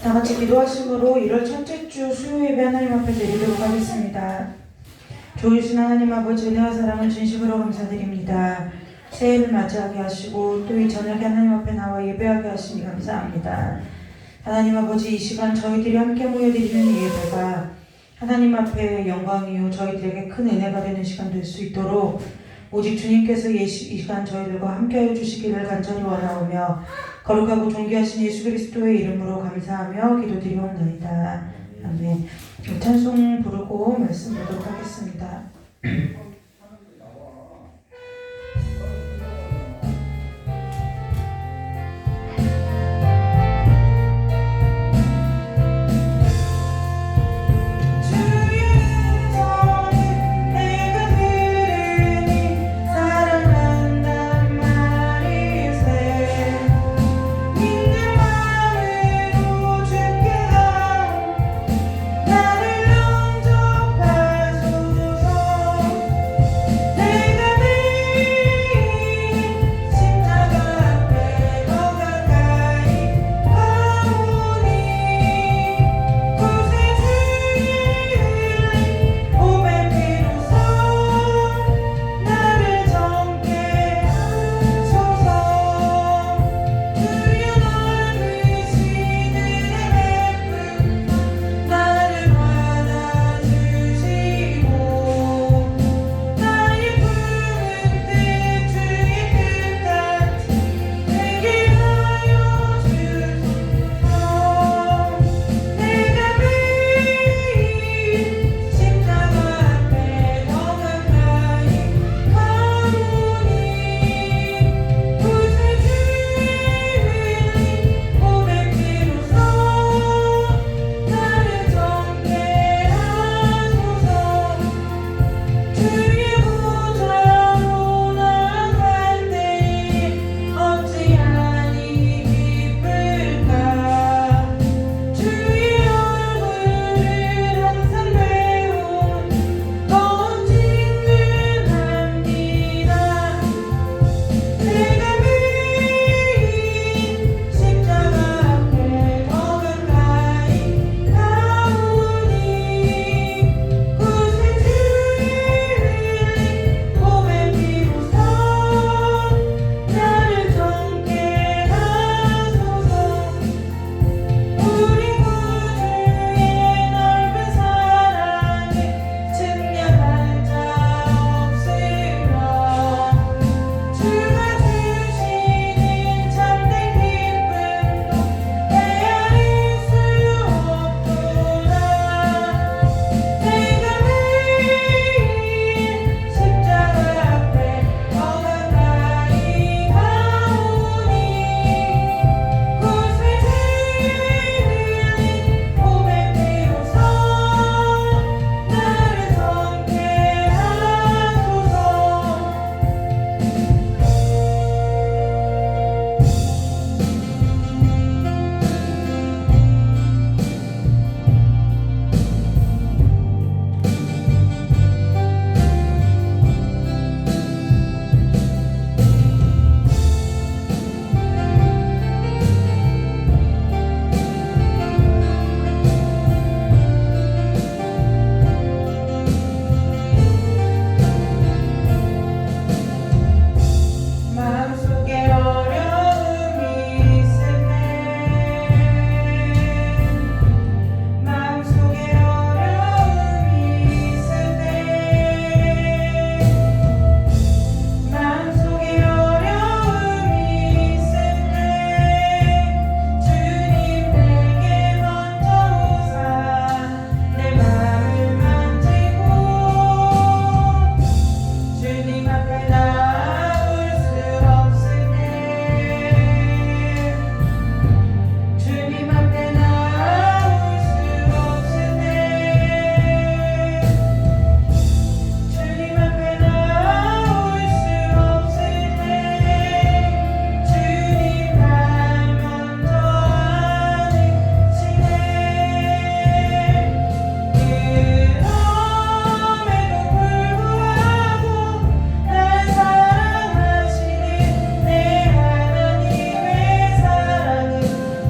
다 같이 기도하심으로 1월 첫째 주 수요 예배 하나님 앞에 드리도록 하겠습니다. 좋으신 하나님 아버지 은혜와 사랑을 진심으로 감사드립니다. 새해를 맞이하게 하시고 또 이 저녁에 하나님 앞에 나와 예배하게 하시니 감사합니다. 하나님 아버지, 이 시간 저희들이 함께 모여드리는 이 예배가 하나님 앞에 영광이요 저희들에게 큰 은혜가 되는 시간 될 수 있도록 오직 주님께서 이 시간 저희들과 함께하여 주시기를 간절히 원하오며 거룩하고 존귀하신 예수 그리스도의 이름으로 감사하며 기도드리옵나이다. 아멘. 찬송 부르고 말씀 보도록 하겠습니다.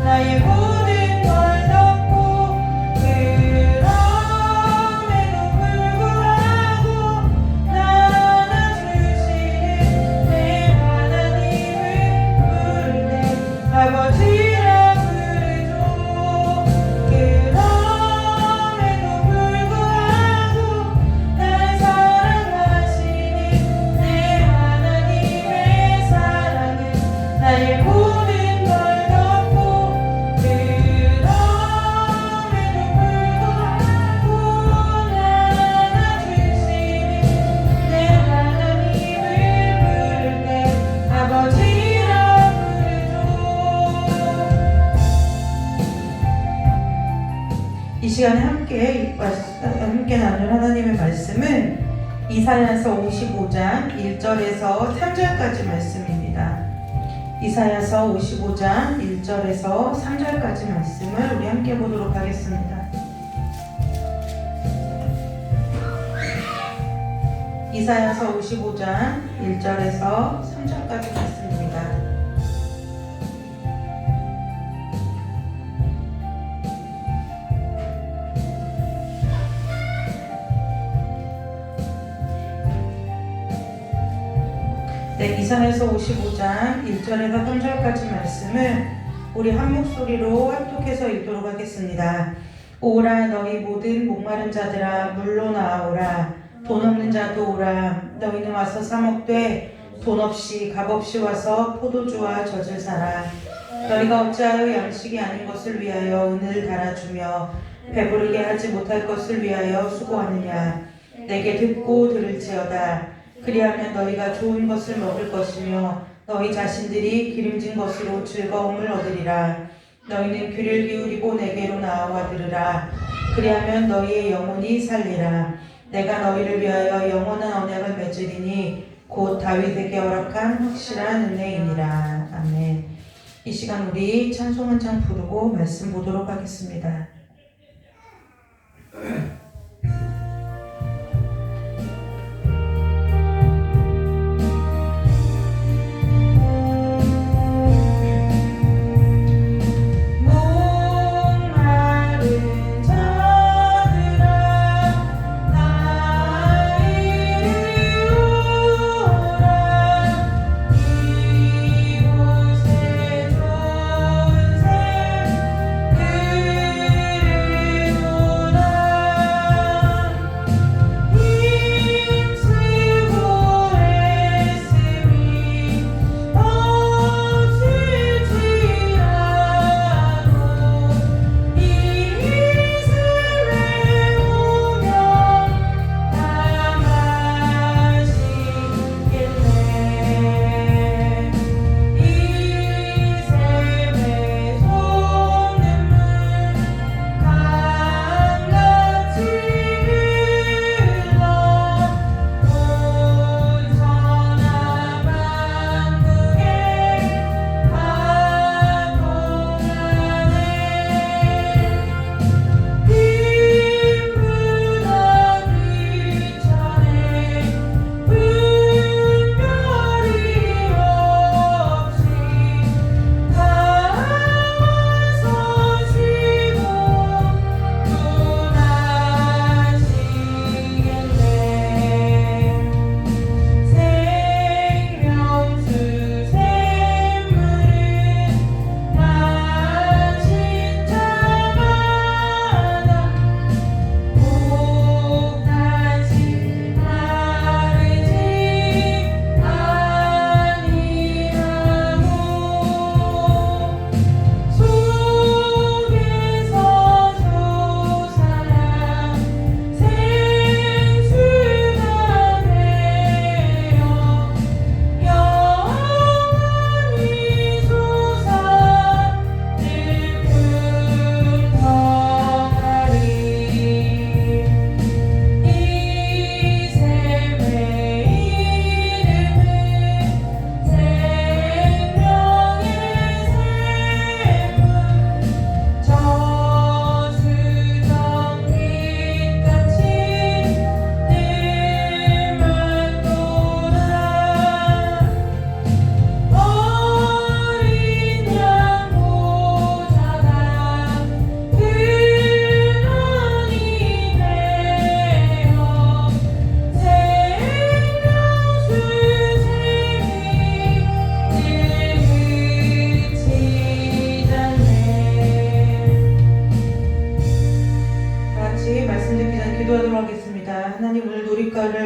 나의 모든 걸 시간에 함께 나눌 하나님의 말씀은 이사야서 55장 1절에서 3절까지 말씀입니다. 이사야서 55장 1절에서 3절까지 말씀을 우리 함께 보도록 하겠습니다. 이사야서 55장 1절에서 3절까지 말씀입니다. 네, 이사야서 55장 1절에서 3절까지 말씀을 우리 한 목소리로 합독해서 읽도록 하겠습니다. 오라 너희 모든 목마른 자들아 물로 나아오라. 돈 없는 자도 오라. 너희는 와서 사 먹되 돈 없이 값 없이 와서 포도주와 젖을 사라. 너희가 어찌하여 양식이 아닌 것을 위하여 은을 달아주며 배부르게 하지 못할 것을 위하여 수고하느냐. 내게 듣고 들을지어다. 그리하면 너희가 좋은 것을 먹을 것이며 너희 자신들이 기름진 것으로 즐거움을 얻으리라. 너희는 귀를 기울이고 내게로 나아와 들으라. 그리하면 너희의 영혼이 살리라. 내가 너희를 위하여 영원한 언약을 맺으리니 곧 다윗에게 허락한 확실한 은혜이니라. 아멘. 이 시간 우리 찬송 한 장 부르고 말씀 보도록 하겠습니다.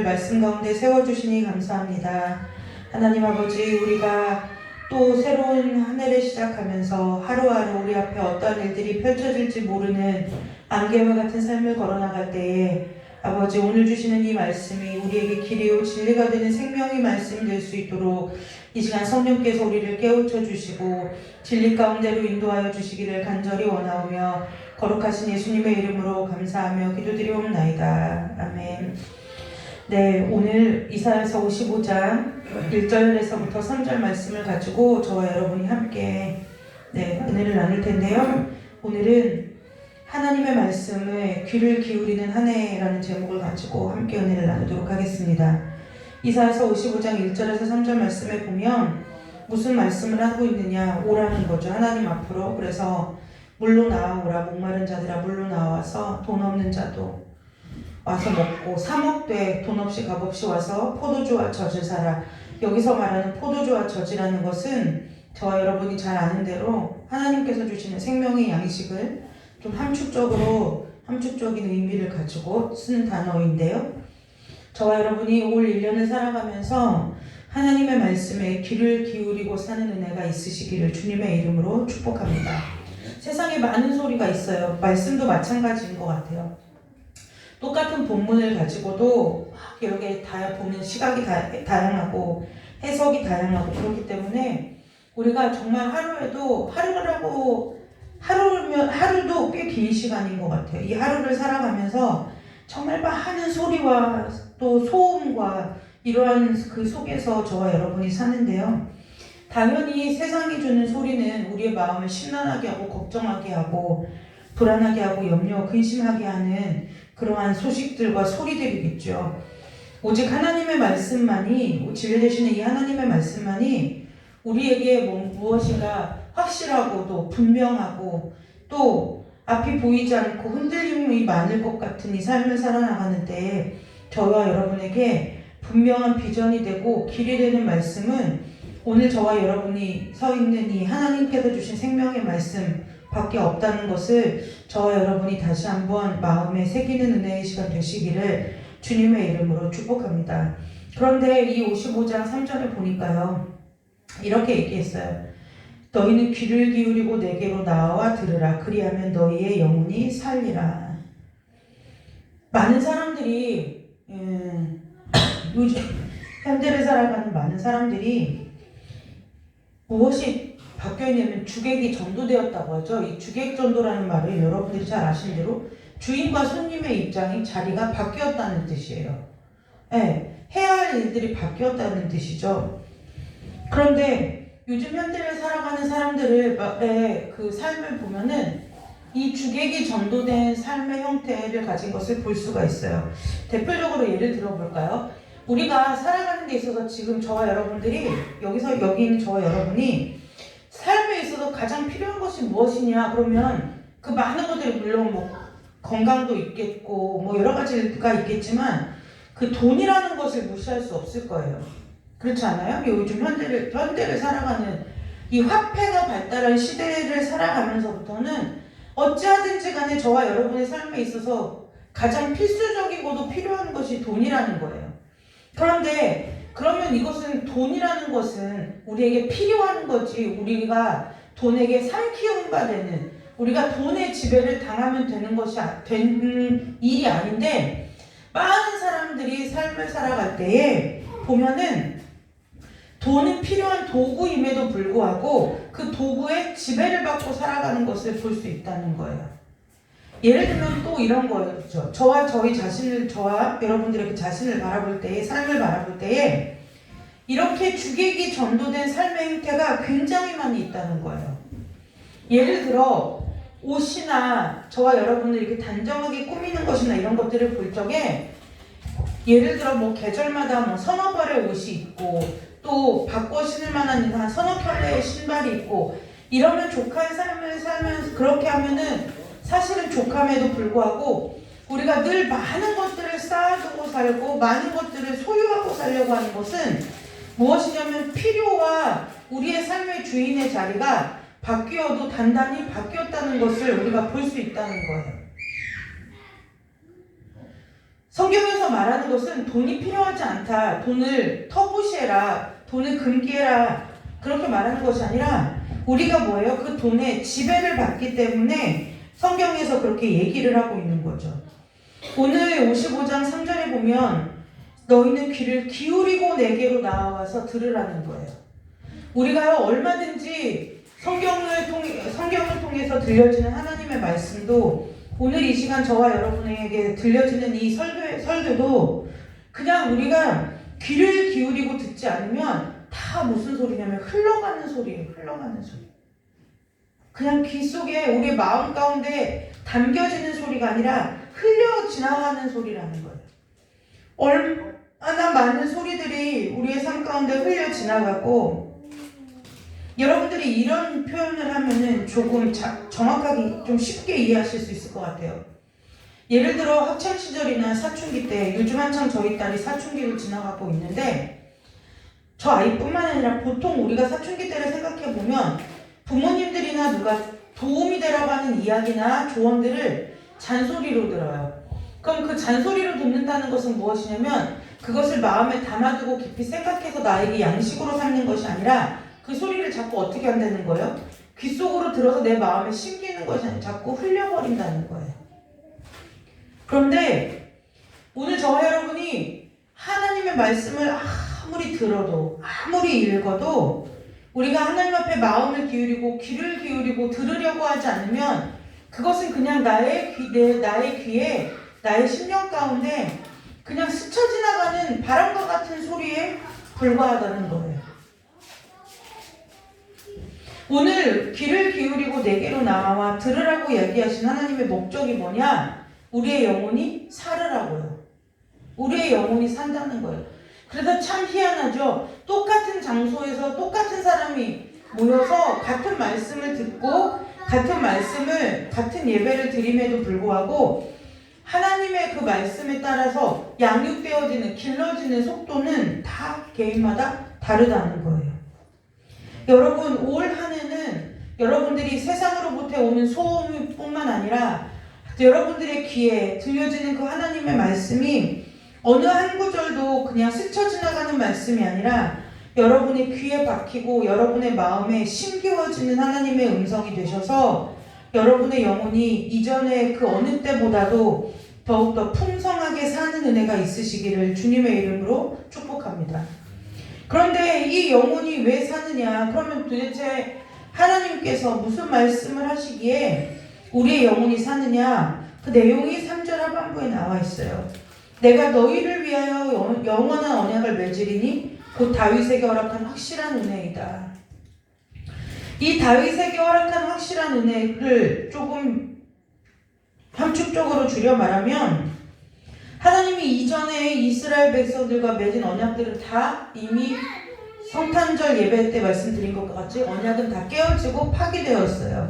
말씀 가운데 세워주시니 감사합니다. 하나님 아버지, 우리가 또 새로운 한 해를 시작하면서 하루하루 우리 앞에 어떤 일들이 펼쳐질지 모르는 안개와 같은 삶을 걸어나갈 때에 아버지, 오늘 주시는 이 말씀이 우리에게 길이요 진리가 되는 생명의 말씀이 될 수 있도록 이 시간 성령께서 우리를 깨우쳐 주시고 진리 가운데로 인도하여 주시기를 간절히 원하오며 거룩하신 예수님의 이름으로 감사하며 기도드리옵나이다. 아멘. 네, 오늘 이사야서 55장 1절에서부터 3절 말씀을 가지고 저와 여러분이 함께 은혜를 나눌 텐데요. 오늘은 하나님의 말씀에 귀를 기울이는 한 해라는 제목을 가지고 함께 은혜를 나누도록 하겠습니다. 이사야서 55장 1절에서 3절 말씀에 보면 무슨 말씀을 하고 있느냐, 오라는 거죠. 하나님 앞으로. 그래서 물로 나아오라, 목마른 자들아 물로 나와서 돈 없는 자도 와서 먹고, 사 먹되 돈 없이 값 없이 와서 포도주와 젖을 사라. 여기서 말하는 포도주와 젖이라는 것은 저와 여러분이 잘 아는 대로 하나님께서 주시는 생명의 양식을 좀 함축적인 의미를 가지고 쓰는 단어인데요. 저와 여러분이 올 1년을 살아가면서 하나님의 말씀에 귀를 기울이고 사는 은혜가 있으시기를 주님의 이름으로 축복합니다. 세상에 많은 소리가 있어요. 말씀도 마찬가지인 것 같아요. 똑같은 본문을 가지고도 이렇게 보는 시각이 다양하고 해석이 다양하고 그렇기 때문에 우리가 정말 하루도 꽤 긴 시간인 것 같아요. 이 하루를 살아가면서 정말 많은 소리와 또 소음과 이러한 그 속에서 저와 여러분이 사는데요. 당연히 세상이 주는 소리는 우리의 마음을 심란하게 하고 걱정하게 하고 불안하게 하고 염려, 근심하게 하는 그러한 소식들과 소리들이겠죠. 오직 하나님의 말씀만이, 진리 되시는 이 하나님의 말씀만이 우리에게 무엇인가 확실하고 또 분명하고 또 앞이 보이지 않고 흔들림이 많을 것 같은 이 삶을 살아나가는 때에 저와 여러분에게 분명한 비전이 되고 길이 되는 말씀은 오늘 저와 여러분이 서 있는 이 하나님께서 주신 생명의 말씀 밖에 없다는 것을 저와 여러분이 다시 한번 마음에 새기는 은혜의 시간 되시기를 주님의 이름으로 축복합니다. 그런데 이 55장 3절을 보니까요, 이렇게 얘기했어요. 너희는 귀를 기울이고 내게로 나와 들으라. 그리하면 너희의 영혼이 살리라. 많은 사람들이 요즘 현대를 살아가는 많은 사람들이 무엇이 바뀌어있냐면 주객이 전도되었다고 하죠. 이 주객 전도라는 말은 여러분들이 잘 아시는 대로 주인과 손님의 입장이 자리가 바뀌었다는 뜻이에요. 해야 할 일들이 바뀌었다는 뜻이죠. 그런데 요즘 현대를 살아가는 사람들의 그 삶을 보면은 이 주객이 전도된 삶의 형태를 가진 것을 볼 수가 있어요. 대표적으로 예를 들어볼까요? 우리가 살아가는 데 있어서 지금 저와 여러분들이 여기 있는 저와 여러분이 삶에 있어서 가장 필요한 것이 무엇이냐 그러면 그 많은 것들이 물론 건강도 있겠고 여러 가지가 있겠지만 그 돈이라는 것을 무시할 수 없을 거예요. 그렇지 않아요? 요즘 현대를 살아가는 이 화폐가 발달한 시대를 살아가면서부터는 어찌하든지 간에 저와 여러분의 삶에 있어서 가장 필수적이고도 필요한 것이 돈이라는 거예요. 그런데 그러면 이것은 돈이라는 것은 우리에게 필요한 거지 우리가 돈에게 삼키움바 되는 우리가 돈의 지배를 당하면 되는 일이 아닌데 많은 사람들이 삶을 살아갈 때에 보면은 돈은 필요한 도구임에도 불구하고 그 도구에 지배를 받고 살아가는 것을 볼 수 있다는 거예요. 예를 들면 또 이런 거죠. 저와 여러분들의 자신을 바라볼 때에, 삶을 바라볼 때에 이렇게 주객이 전도된 삶의 형태가 굉장히 많이 있다는 거예요. 예를 들어 옷이나 저와 여러분들이 이렇게 단정하게 꾸미는 것이나 이런 것들을 볼 적에 예를 들어 계절마다 서너 벌의 옷이 있고 또 바꿔 신을 만한 한 서너 켤레의 신발이 있고 이러면 족한 삶을 살면서 그렇게 하면은 사실은 족함에도 불구하고 우리가 늘 많은 것들을 쌓아두고 살고 많은 것들을 소유하고 살려고 하는 것은 무엇이냐면 필요와 우리의 삶의 주인의 자리가 바뀌어도 단단히 바뀌었다는 것을 우리가 볼 수 있다는 거예요. 성경에서 말하는 것은 돈이 필요하지 않다. 돈을 터부시해라. 돈을 금기해라. 그렇게 말하는 것이 아니라 우리가 뭐예요? 그 돈에 지배를 받기 때문에 성경에서 그렇게 얘기를 하고 있는 거죠. 오늘 55장 3절에 보면 너희는 귀를 기울이고 내게로 나와서 들으라는 거예요. 우리가 얼마든지 성경을 통해서 들려지는 하나님의 말씀도 오늘 이 시간 저와 여러분에게 들려지는 이 설교도 그냥 우리가 귀를 기울이고 듣지 않으면 다 무슨 소리냐면 흘러가는 소리예요. 흘러가는 소리. 그냥 귀 속에 우리 마음 가운데 담겨지는 소리가 아니라 흘려 지나가는 소리라는 거예요. 얼마나 많은 소리들이 우리의 삶 가운데 흘려 지나가고, 여러분들이 이런 표현을 하면은 조금 정확하게 좀 쉽게 이해하실 수 있을 것 같아요. 예를 들어 학창시절이나 사춘기 때, 요즘 한창 저희 딸이 사춘기를 지나가고 있는데, 저 아이뿐만 아니라 보통 우리가 사춘기 때를 생각해보면 부모님들이나 누가 도움이 되라고 하는 이야기나 조언들을 잔소리로 들어요. 그럼 그 잔소리로 듣는다는 것은 무엇이냐면 그것을 마음에 담아두고 깊이 생각해서 나에게 양식으로 삼는 것이 아니라 그 소리를 자꾸 어떻게 한다는 거예요? 귀 속으로 들어서 내 마음에 심기는 것이 아니라 자꾸 흘려버린다는 거예요. 그런데 오늘 저와 여러분이 하나님의 말씀을 아무리 들어도 아무리 읽어도 우리가 하나님 앞에 마음을 기울이고 귀를 기울이고 들으려고 하지 않으면 그것은 그냥 나의 귀에 나의 심령 가운데 그냥 스쳐 지나가는 바람과 같은 소리에 불과하다는 거예요. 오늘 귀를 기울이고 내게로 나와 들으라고 얘기하신 하나님의 목적이 뭐냐? 우리의 영혼이 살으라고요. 우리의 영혼이 산다는 거예요. 그래서 참 희한하죠. 똑같은 장소에서 똑같은 사람이 모여서 같은 말씀을 듣고 같은 예배를 드림에도 불구하고 하나님의 그 말씀에 따라서 양육되어지는, 길러지는 속도는 다 개인마다 다르다는 거예요. 여러분, 올 한 해는 여러분들이 세상으로부터 오는 소음뿐만 아니라 여러분들의 귀에 들려지는 그 하나님의 말씀이 어느 한 구절도 그냥 스쳐 지나가는 말씀이 아니라 여러분의 귀에 박히고 여러분의 마음에 심기워지는 하나님의 음성이 되셔서 여러분의 영혼이 이전의 그 어느 때보다도 더욱더 풍성하게 사는 은혜가 있으시기를 주님의 이름으로 축복합니다. 그런데 이 영혼이 왜 사느냐? 그러면 도대체 하나님께서 무슨 말씀을 하시기에 우리의 영혼이 사느냐? 그 내용이 3절 하반부에 나와 있어요. 내가 너희를 위하여 영원한 언약을 맺으리니 곧 다윗에게 허락한 확실한 은혜이다. 이 다윗에게 허락한 확실한 은혜를 조금 함축적으로 줄여 말하면 하나님이 이전에 이스라엘 백성들과 맺은 언약들은 다 이미 성탄절 예배 때 말씀드린 것과 같이 언약은 다 깨어지고 파기되었어요.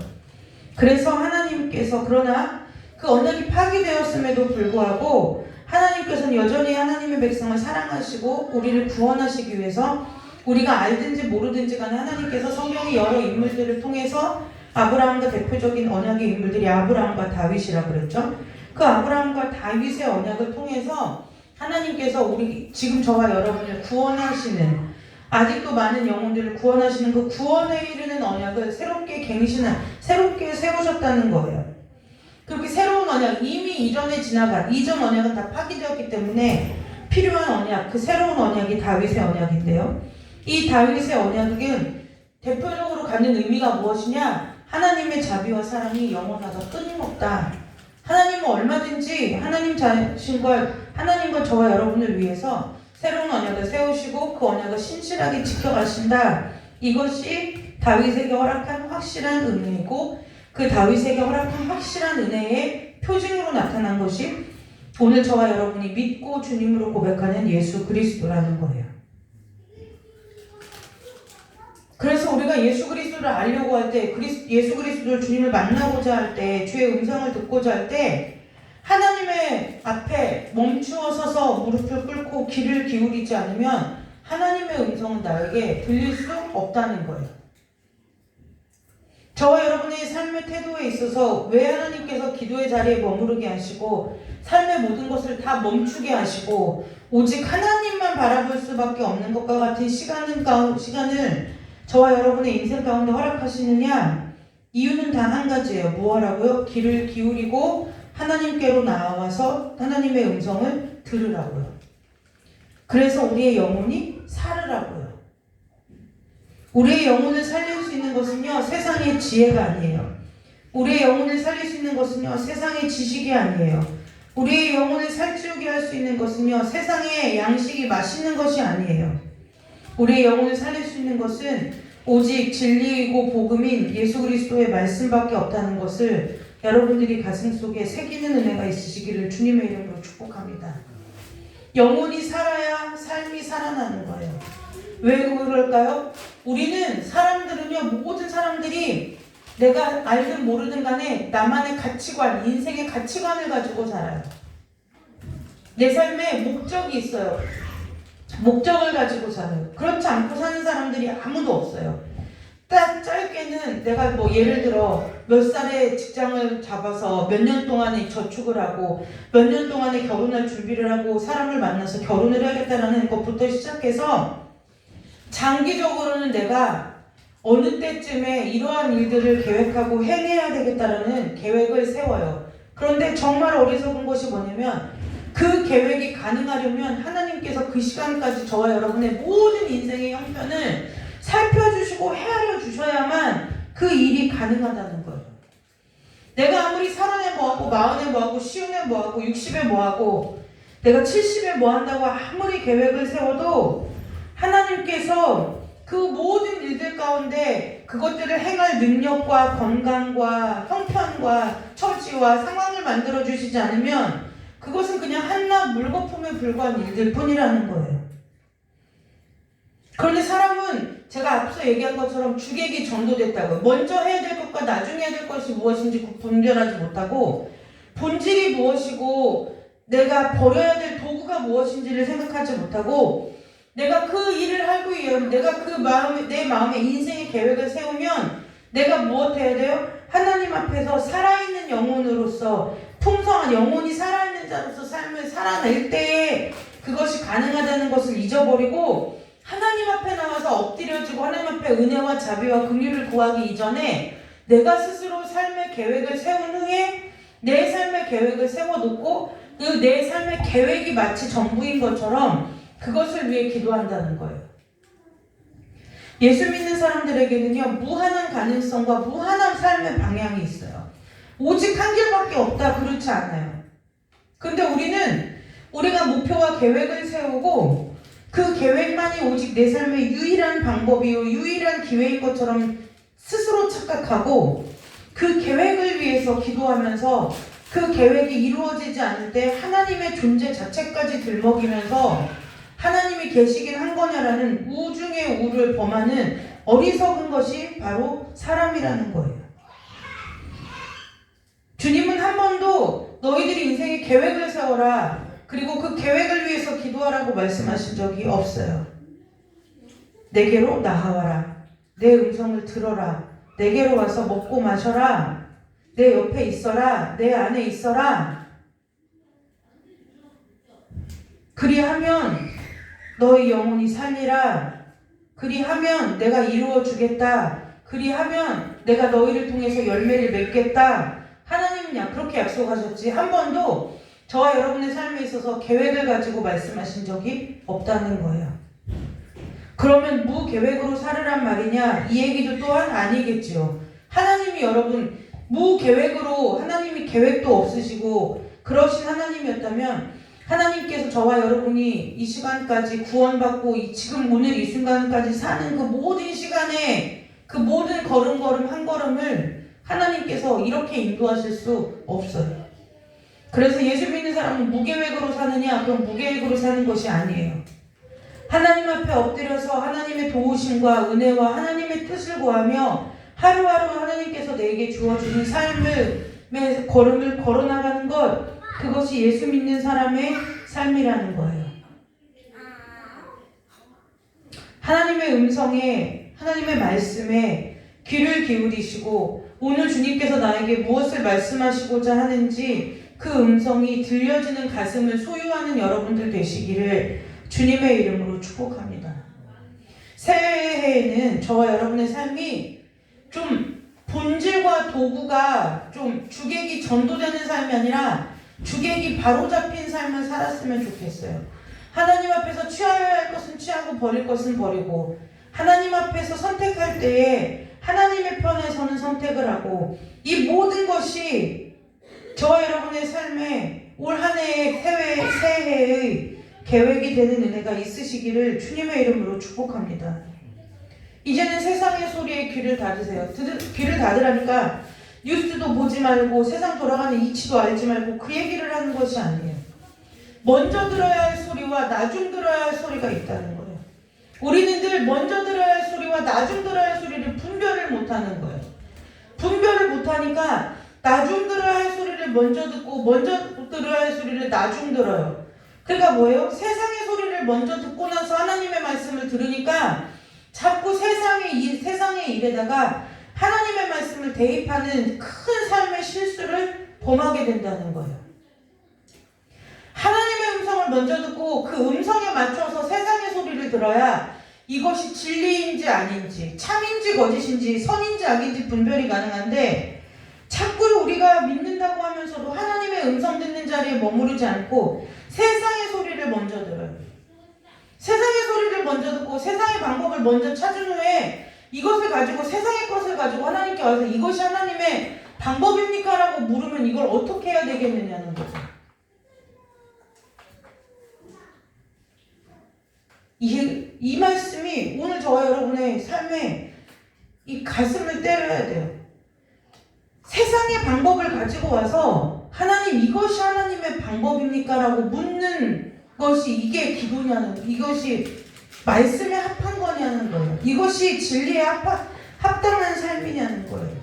그래서 하나님께서 그러나 그 언약이 파기되었음에도 불구하고 하나님께서는 여전히 하나님의 백성을 사랑하시고 우리를 구원하시기 위해서 우리가 알든지 모르든지 간에 하나님께서 성경의 여러 인물들을 통해서 아브라함과 대표적인 언약의 인물들이 아브라함과 다윗이라고 그랬죠. 그 아브라함과 다윗의 언약을 통해서 하나님께서 우리 지금 저와 여러분을 구원하시는, 아직도 많은 영혼들을 구원하시는 그 구원에 이르는 언약을 새롭게 세우셨다는 거예요. 그렇게 새로운 언약, 이미 이전에 지나간 이전 언약은 다 파기되었기 때문에 필요한 언약, 그 새로운 언약이 다윗의 언약인데요. 이 다윗의 언약은 대표적으로 갖는 의미가 무엇이냐? 하나님의 자비와 사랑이 영원하다, 끊임없다. 하나님은 얼마든지 하나님과 저와 여러분을 위해서 새로운 언약을 세우시고 그 언약을 신실하게 지켜가신다. 이것이 다윗에게 허락한 확실한 은혜이고 그 다윗에게 허락한 확실한 은혜의 표징으로 나타난 것이 오늘 저와 여러분이 믿고 주님으로 고백하는 예수 그리스도라는 거예요. 그래서 우리가 예수 그리스도를 알려고 할 때, 예수 그리스도를 주님을 만나고자 할 때, 주의 음성을 듣고자 할 때 하나님의 앞에 멈추어 서서 무릎을 꿇고 귀를 기울이지 않으면 하나님의 음성은 나에게 들릴 수 없다는 거예요. 저와 여러분의 삶의 태도에 있어서 왜 하나님께서 기도의 자리에 머무르게 하시고 삶의 모든 것을 다 멈추게 하시고 오직 하나님만 바라볼 수밖에 없는 것과 같은 시간을 저와 여러분의 인생 가운데 허락하시느냐? 이유는 단 한 가지예요. 뭐하라고요? 귀를 기울이고 하나님께로 나와서 하나님의 음성을 들으라고요. 그래서 우리의 영혼이 살으라고요. 우리의 영혼을 살릴 수 있는 것은요, 세상의 지혜가 아니에요. 우리의 영혼을 살릴 수 있는 것은요, 세상의 지식이 아니에요. 우리의 영혼을 살찌우게 할 수 있는 것은요, 세상의 양식이 맛있는 것이 아니에요. 우리의 영혼을 살릴 수 있는 것은 오직 진리이고 복음인 예수 그리스도의 말씀밖에 없다는 것을 여러분들이 가슴속에 새기는 은혜가 있으시기를 주님의 이름으로 축복합니다. 영혼이 살아야 삶이 살아나는 거예요. 왜 그럴까요? 우리는 사람들은요, 모든 사람들이 내가 알든 모르든 간에 나만의 가치관, 인생의 가치관을 가지고 살아요. 내 삶에 목적이 있어요. 목적을 가지고 살아요. 그렇지 않고 사는 사람들이 아무도 없어요. 딱 짧게는 내가 뭐 예를 들어 몇 살에 직장을 잡아서 몇 년 동안에 저축을 하고 몇 년 동안에 결혼할 준비를 하고 사람을 만나서 결혼을 해야겠다라는 것부터 시작해서 장기적으로는 내가 어느 때쯤에 이러한 일들을 계획하고 해내야 되겠다라는 계획을 세워요. 그런데 정말 어리석은 것이 뭐냐면 그 계획이 가능하려면 하나님께서 그 시간까지 저와 여러분의 모든 인생의 형편을 살펴주시고 헤아려 주셔야만 그 일이 가능하다는 거예요. 내가 아무리 30에 뭐하고 40에 뭐하고 50에 뭐하고 60에 뭐하고 내가 70에 뭐한다고 아무리 계획을 세워도 하나님께서 그 모든 일들 가운데 그것들을 행할 능력과 건강과 형편과 처지와 상황을 만들어 주시지 않으면 그것은 그냥 한낱 물거품에 불과한 일들 뿐이라는 거예요. 그런데 사람은 제가 앞서 얘기한 것처럼 주객이 전도됐다고요. 먼저 해야 될 것과 나중에 해야 될 것이 무엇인지 분별하지 못하고 본질이 무엇이고 내가 버려야 될 도구가 무엇인지를 생각하지 못하고 내가 그 일을 하기 위해 내가 내 마음에 인생의 계획을 세우면 내가 무엇 해야 돼요? 하나님 앞에서 살아있는 영혼으로서 풍성한 영혼이 살아있는 자로서 삶을 살아낼 때에 그것이 가능하다는 것을 잊어버리고 하나님 앞에 나와서 엎드려지고 하나님 앞에 은혜와 자비와 긍휼을 구하기 이전에 내가 스스로 삶의 계획을 세운 후에 내 삶의 계획을 세워놓고 그 내 삶의 계획이 마치 전부인 것처럼 그것을 위해 기도한다는 거예요. 예수 믿는 사람들에게는요, 무한한 가능성과 무한한 삶의 방향이 있어요. 오직 한 길밖에 없다, 그렇지 않아요. 근데 우리가 목표와 계획을 세우고 그 계획만이 오직 내 삶의 유일한 방법이요, 유일한 기회인 것처럼 스스로 착각하고 그 계획을 위해서 기도하면서 그 계획이 이루어지지 않을 때 하나님의 존재 자체까지 들먹이면서 하나님이 계시긴 한 거냐라는 우중의 우를 범하는 어리석은 것이 바로 사람이라는 거예요. 주님은 한 번도 너희들이 인생의 계획을 세워라, 그리고 그 계획을 위해서 기도하라고 말씀하신 적이 없어요. 내게로 나아와라, 내 음성을 들어라, 내게로 와서 먹고 마셔라, 내 옆에 있어라, 내 안에 있어라. 그리하면 너의 영혼이 살리라. 그리하면 내가 이루어 주겠다. 그리하면 내가 너희를 통해서 열매를 맺겠다. 하나님은 그렇게 약속하셨지 한 번도 저와 여러분의 삶에 있어서 계획을 가지고 말씀하신 적이 없다는 거예요. 그러면 무계획으로 살으란 말이냐? 이 얘기도 또한 아니겠지요. 하나님이 여러분 무계획으로, 하나님이 계획도 없으시고 그러신 하나님이었다면 하나님께서 저와 여러분이 이 시간까지 구원받고 지금 오늘 이 순간까지 사는 그 모든 시간에 그 모든 걸음걸음 한 걸음을 하나님께서 이렇게 인도하실 수 없어요. 그래서 예수 믿는 사람은 무계획으로 사느냐? 그건 무계획으로 사는 것이 아니에요. 하나님 앞에 엎드려서 하나님의 도우심과 은혜와 하나님의 뜻을 구하며 하루하루 하나님께서 내게 주어주신 삶의 걸음을 걸어나가는 것, 그것이 예수 믿는 사람의 삶이라는 거예요. 하나님의 음성에, 하나님의 말씀에 귀를 기울이시고 오늘 주님께서 나에게 무엇을 말씀하시고자 하는지 그 음성이 들려지는 가슴을 소유하는 여러분들 되시기를 주님의 이름으로 축복합니다. 새해에는 저와 여러분의 삶이 좀 본질과 도구가 좀 주객이 전도되는 삶이 아니라 주객이 바로 잡힌 삶을 살았으면 좋겠어요. 하나님 앞에서 취하여야 할 것은 취하고 버릴 것은 버리고, 하나님 앞에서 선택할 때에 하나님의 편에 서는 선택을 하고, 이 모든 것이 저와 여러분의 삶에 올 한 해의 새해의 계획이 되는 은혜가 있으시기를 주님의 이름으로 축복합니다. 이제는 세상의 소리에 귀를 닫으세요. 귀를 닫으라니까 뉴스도 보지 말고 세상 돌아가는 이치도 알지 말고 그 얘기를 하는 것이 아니에요. 먼저 들어야 할 소리와 나중 들어야 할 소리가 있다는 거예요. 우리는 늘 먼저 들어야 할 소리와 나중 들어야 할 소리를 분별을 못하는 거예요. 분별을 못하니까 나중 들어야 할 소리를 먼저 듣고 먼저 들어야 할 소리를 나중 들어요. 그러니까 뭐예요? 세상의 소리를 먼저 듣고 나서 하나님의 말씀을 들으니까 자꾸 세상의 일에다가 하나님의 말씀을 대입하는 큰 삶의 실수를 범하게 된다는 거예요. 하나님의 음성을 먼저 듣고 그 음성에 맞춰서 세상의 소리를 들어야 이것이 진리인지 아닌지, 참인지 거짓인지, 선인지 악인지 분별이 가능한데, 자꾸 우리가 믿는다고 하면서도 하나님의 음성 듣는 자리에 머무르지 않고 세상의 소리를 먼저 들어요. 세상의 소리를 먼저 듣고 세상의 방법을 먼저 찾은 후에 이것을 가지고, 세상의 것을 가지고 하나님께 와서 이것이 하나님의 방법입니까? 라고 물으면 이걸 어떻게 해야 되겠느냐는 거죠. 이 말씀이 오늘 저와 여러분의 삶에 이 가슴을 때려야 돼요. 세상의 방법을 가지고 와서 하나님, 이것이 하나님의 방법입니까? 라고 묻는 것이 이게 기도냐는, 이것이 말씀에 합한 거냐는 거예요. 이것이 진리에 합당한 삶이냐는 거예요.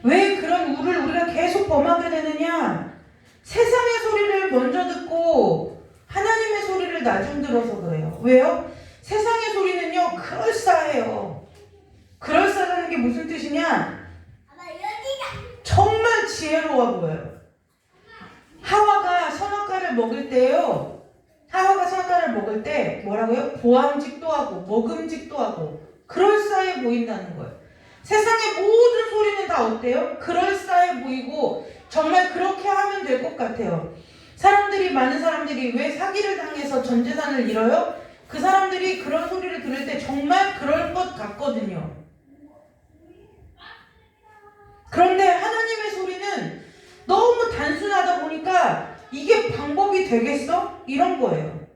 왜 그런 우를 우리가 계속 범하게 되느냐? 세상의 소리를 먼저 듣고 하나님의 소리를 나중 들어서 그래요. 왜요? 세상의 소리는요, 그럴싸해요. 그럴싸하다는 게 무슨 뜻이냐? 정말 지혜로워 보여요. 하와가 선악과를 먹을 때요, 하와가 선악과를 먹을 때 뭐라고요? 보암직도 하고 먹음직도 하고 그럴싸해 보인다는 거예요. 세상의 모든 소리는 다 어때요? 그럴싸해 보이고 정말 그렇게 하면 될 것 같아요. 많은 사람들이 왜 사기를 당해서 전 재산을 잃어요? 그 사람들이 그런 소리를 들을 때 정말 그럴 것 같거든요. 그런데 하나님의 소리는 너무 단순하다 보니까 이게 방법이 되겠어? 이런 거예요.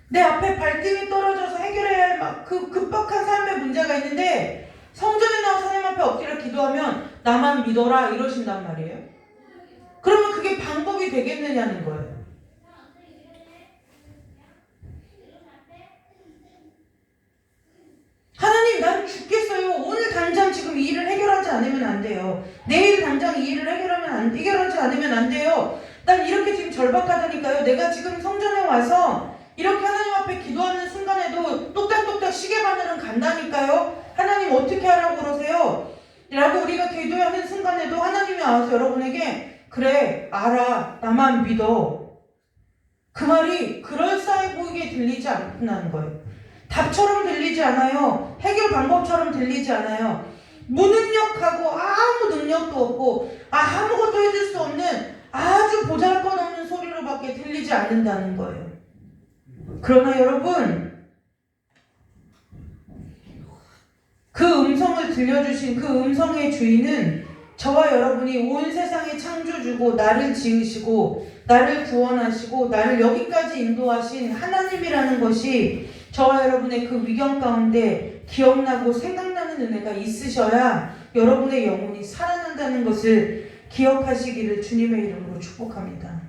내 앞에 발등이 떨어져서 해결해야 할 막 그 급박한 삶의 문제가 있는데 성전에 나와 하나님 앞에 엎드려 기도하면 나만 믿어라 이러신단 말이에요. 그러면 그게 방법이 되겠느냐는 거예요. 하나님, 난 죽겠어요. 오늘 당장 지금 이 일을 해결하지 않으면 안 돼요. 내일 당장 이 일을 해결하지 않으면 안 돼요. 난 이렇게 지금 절박하다니까요. 내가 지금 성전에 와서 이렇게 하나님 앞에 기도하는 순간에도 똑딱똑딱 시계바늘은 간다니까요. 하나님 어떻게 하라고 그러세요? 라고 우리가 기도하는 순간에도 하나님이 와서 여러분에게 그래, 알아, 나만 믿어. 그 말이 그럴싸해 보이게 들리지 않는다는 거예요. 답처럼 들리지 않아요. 해결 방법처럼 들리지 않아요. 무능력하고 아무 능력도 없고 아무것도 해줄 수 없는 아주 보잘것없는 소리로밖에 들리지 않는다는 거예요. 그러나 여러분, 그 음성을 들려주신 그 음성의 주인은 저와 여러분이 온 세상의 창조주고 나를 지으시고 나를 구원하시고 나를 여기까지 인도하신 하나님이라는 것이 저와 여러분의 그 위경 가운데 기억나고 생각나는 은혜가 있으셔야 여러분의 영혼이 살아난다는 것을 기억하시기를 주님의 이름으로 축복합니다.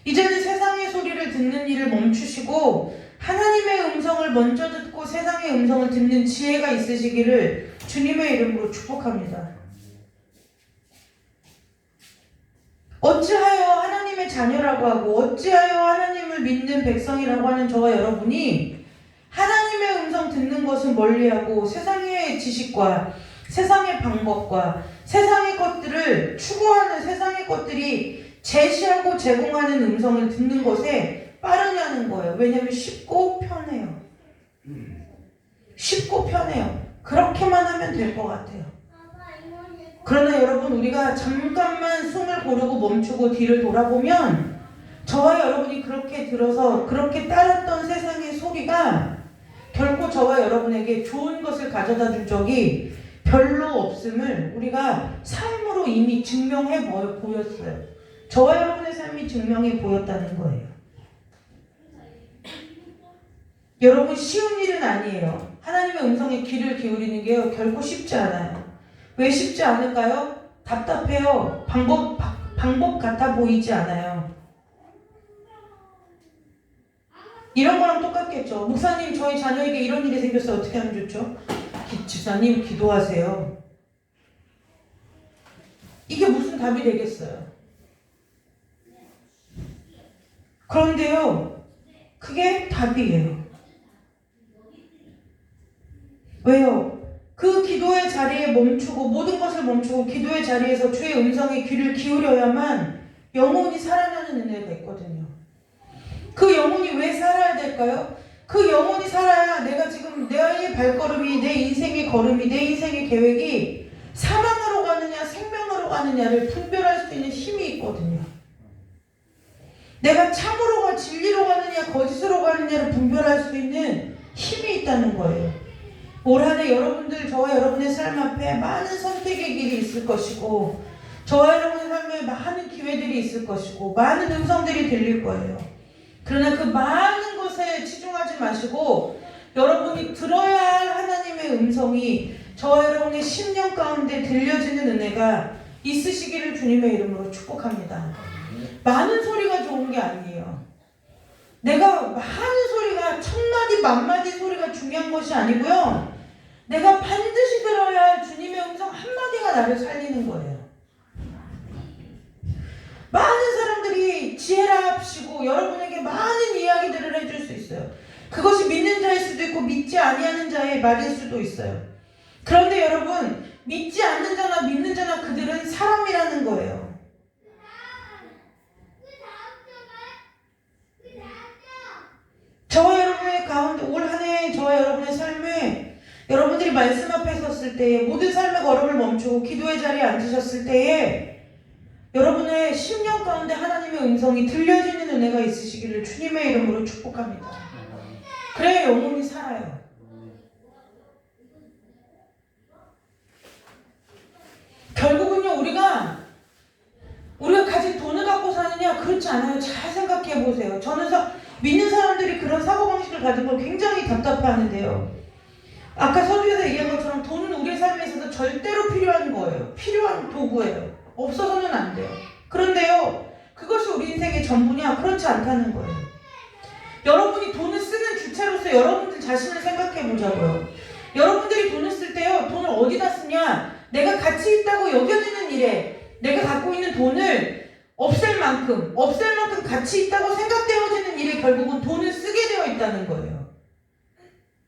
이제는 세상의 소리를 듣는 일을 멈추시고 하나님의 음성을 먼저 듣고 세상의 음성을 듣는 지혜가 있으시기를 주님의 이름으로 축복합니다. 어찌하여 하나님의 자녀라고 하고 어찌하여 하나님을 믿는 백성이라고 하는 저와 여러분이 하나님의 음성 듣는 것은 멀리하고 세상의 지식과 세상의 방법과 세상의 것들을 추구하는 세상의 것들이 제시하고 제공하는 음성을 듣는 것에 빠르냐는 거예요. 왜냐하면 쉽고 편해요. 쉽고 편해요. 그렇게만 하면 될 것 같아요. 그러나 여러분, 우리가 잠깐만 숨을 고르고 멈추고 뒤를 돌아보면 저와 여러분이 그렇게 들어서 그렇게 따랐던 세상의 소리가 결코 저와 여러분에게 좋은 것을 가져다 줄 적이 별로 없음을 우리가 삶으로 이미 증명해 보였어요. 저와 여러분의 삶이 증명해 보였다는 거예요. 여러분, 쉬운 일은 아니에요. 하나님의 음성에 귀를 기울이는 게요, 결코 쉽지 않아요. 왜 쉽지 않을까요? 답답해요. 방법 같아 보이지 않아요. 이런 거랑 똑같겠죠. 목사님, 저희 자녀에게 이런 일이 생겼어요. 어떻게 하면 좋죠? 집사님, 기도하세요. 이게 무슨 답이 되겠어요? 그런데요, 그게 답이에요. 왜요? 그 기도의 자리에 멈추고, 모든 것을 멈추고 기도의 자리에서 주의 음성에 귀를 기울여야만 영혼이 살아나는 은혜가 있거든요. 그 영혼이 왜 살아야 될까요? 그 영혼이 살아야 내가 지금 내 발걸음이, 내 인생의 걸음이, 내 인생의 계획이 사망으로 가느냐 생명으로 가느냐를 분별할 수 있는 힘이 있거든요. 내가 참으로 진리로 가느냐 거짓으로 가느냐를 분별할 수 있는 힘이 있다는 거예요. 올 한 해 여러분들, 저와 여러분의 삶 앞에 많은 선택의 길이 있을 것이고, 저와 여러분의 삶에 많은 기회들이 있을 것이고, 많은 음성들이 들릴 거예요. 그러나 그 많은 것에 치중하지 마시고 여러분이 들어야 할 하나님의 음성이 저와 여러분의 심령 가운데 들려지는 은혜가 있으시기를 주님의 이름으로 축복합니다. 많은 소리가 좋은 게 아니에요. 내가 많은 소리가, 천마디 만마디 소리가 중요한 것이 아니고요, 내가 반드시 들어야 할 주님의 음성 한마디가 나를 살리는 거예요. 많은 사람들이 지혜랍시고 여러분에게 많은 이야기들을 해줄 수 있어요. 그것이 믿는 자일 수도 있고 믿지 아니하는 자의 말일 수도 있어요. 그런데 여러분, 믿지 않는 자나 믿는 자나 그들은 사람이라는 거예요. 저와 여러분의 가운데, 올 한 해 저와 여러분의 삶에 여러분들이 말씀 앞에 섰을 때에, 모든 삶의 걸음을 멈추고 기도의 자리에 앉으셨을 때에 여러분의 심령 가운데 하나님의 음성이 들려지는 은혜가 있으시기를 주님의 이름으로 축복합니다. 그래야 영혼이 살아요. 결국은요, 우리가 가진 돈을 갖고 사느냐? 그렇지 않아요. 잘 생각해 보세요. 저는 믿는 사람들이 그런 사고방식을 가진 걸 굉장히 답답해하는데요. 아까 서두에서 얘기한 것처럼 돈은 우리의 삶에 있어서 절대로 필요한 거예요. 필요한 도구예요. 없어서는 안 돼요. 그런데요, 그것이 우리 인생의 전부냐? 그렇지 않다는 거예요. 여러분이 돈을 쓰는 주체로서 여러분들 자신을 생각해 보자고요. 여러분들이 돈을 쓸 때요, 돈을 어디다 쓰냐? 내가 가치 있다고 여겨지는 일에, 내가 갖고 있는 돈을 없앨 만큼 가치 있다고 생각되어지는 일에 결국은 돈을 쓰게 되어 있다는 거예요.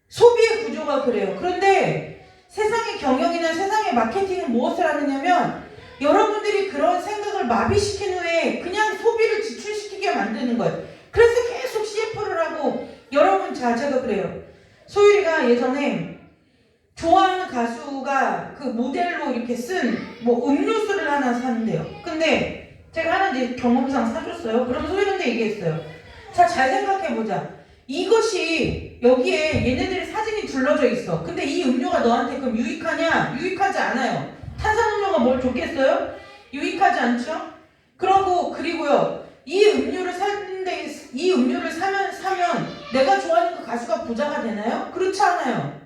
소비의 구조가 그래요. 그런데 세상의 경영이나 세상의 마케팅은 무엇을 하느냐면 여러분들이 그런 생각을 마비시킨 후에 그냥 소비를 지출시키게 만드는 거예요. 그래서 계속 CF를 하고, 여러분, 제가 그래요. 소율이가 예전에 좋아하는 가수가 그 모델로 이렇게 쓴 음료수를 하나 샀는데요. 근데 제가 하나 이제 경험상 사줬어요. 그럼 소율이한테 얘기했어요. 자, 잘 생각해보자. 이것이 여기에 얘네들의 사진이 둘러져 있어. 근데 이 음료가 너한테 그럼 유익하냐? 유익하지 않아요. 탄산음료가 뭘 좋겠어요? 유익하지 않죠? 그리고요, 이 음료를 사면 내가 좋아하는 그 가수가 부자가 되나요? 그렇지 않아요.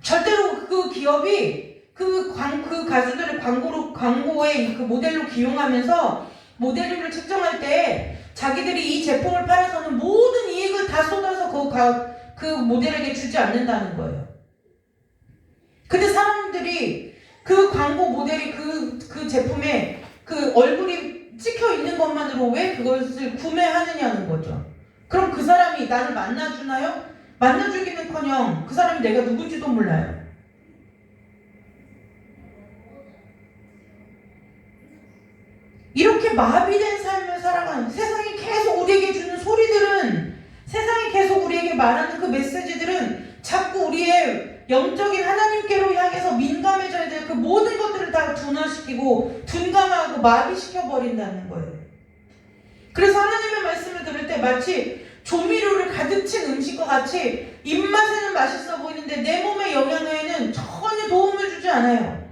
절대로 그 기업이 그 가수들을 광고에 그 모델로 기용하면서 모델료를 책정할 때 자기들이 이 제품을 팔아서는 모든 이익을 다 쏟아서 그 모델에게 주지 않는다는 거예요. 근데 사람들이 그 광고 모델이 그 제품에 그 얼굴이 찍혀 있는 것만으로 왜 그것을 구매하느냐는 거죠. 그럼 그 사람이 나를 만나주나요? 만나주기는커녕 그 사람이 내가 누군지도 몰라요. 이렇게 마비된 삶을 살아가는, 세상이 계속 우리에게 주는 소리들은, 세상이 계속 우리에게 말하는 그 메시지들은 자꾸 우리의 영적인 하나님께로 향해서 민감해져야 될 그 모든 것들을 다 둔화시키고 둔감하고 마비시켜버린다는 거예요. 그래서 하나님의 말씀을 들을 때 마치 조미료를 가득 친 음식과 같이 입맛에는 맛있어 보이는데 내 몸의 영양에는 전혀 도움을 주지 않아요.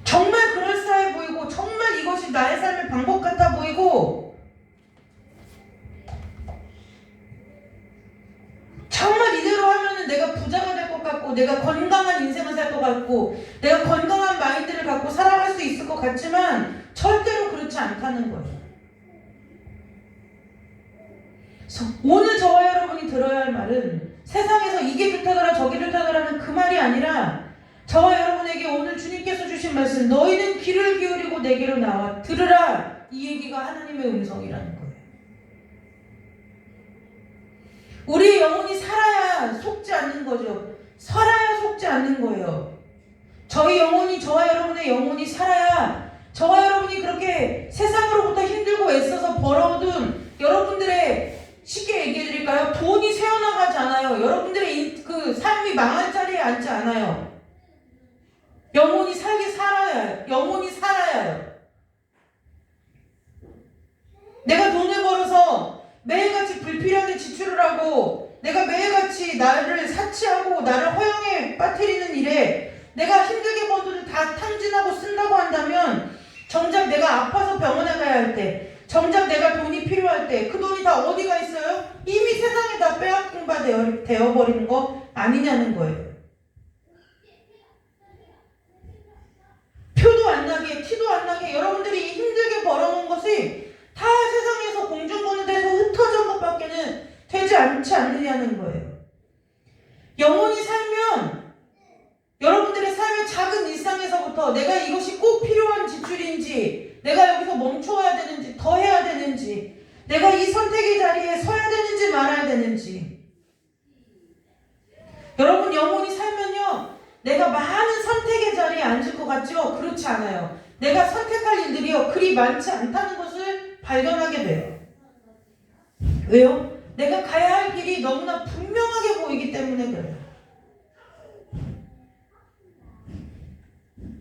정말 그럴싸해 보이고 정말 이것이 나의 삶의 방법 같아 보이고 정말 이대로 하면은 내가 부자가 될 것 같고 내가 건강한 인생을 살 것 같고 내가 건강한 마인드를 갖고 살아갈 수 있을 것 같지만 절대로 그렇지 않다는 거예요. 그래서 오늘 저와 여러분이 들어야 할 말은 세상에서 이게 좋다더라 저게 좋다더라는 그 말이 아니라 저와 여러분에게 오늘 주님께서 주신 말씀 너희는 귀를 기울이고 내게로 나와 들으라 이 얘기가 하나님의 음성이라는 거예요. 우리의 영혼이 살아야 속지 않는 거죠. 살아야 속지 않는 거예요. 저희 영혼이 저와 여러분의 영혼이 살아야 저와 여러분이 그렇게 세상으로부터 힘들고 애써서 벌어둔 여러분들의 쉽게 얘기해 드릴까요? 돈이 새어나가지 않아요. 여러분들의 그 삶이 망할 자리에 앉지 않아요. 영혼이 살아야 영혼이 살아야요. 내가 돈을 벌어서 매일같이 불필요하게 지출을 하고 내가 매일같이 나를 사치하고 나를 허영에 빠뜨리는 일에 내가 힘들게 번 돈을 다 탕진하고 쓴다고 한다면 정작 내가 아파서 병원에 가야 할 때 정작 내가 돈이 필요할 때 그 돈이 다 어디가 있어요? 이미 세상에 다 빼앗긴 바 되어버리는 거 아니냐는 거예요. 표도 안 나게 티도 안 나게 여러분들이 힘들게 벌어놓은 것이 다 세상에서 공중분해돼서 흩어진 것밖에는 되지 않지 않느냐는 거예요. 영혼이 살면 여러분들의 삶의 작은 일상에서부터 내가 이것이 꼭 필요한 지출인지 내가 여기서 멈춰야 되는지 더 해야 되는지 내가 이 선택의 자리에 서야 되는지 말아야 되는지 여러분 영혼이 살면요 내가 많은 선택의 자리에 앉을 것 같죠? 그렇지 않아요. 내가 선택할 일들이요 그리 많지 않다는 것을 발견하게 돼요. 왜요? 내가 가야 할 길이 너무나 분명하게 보이기 때문에 그래요.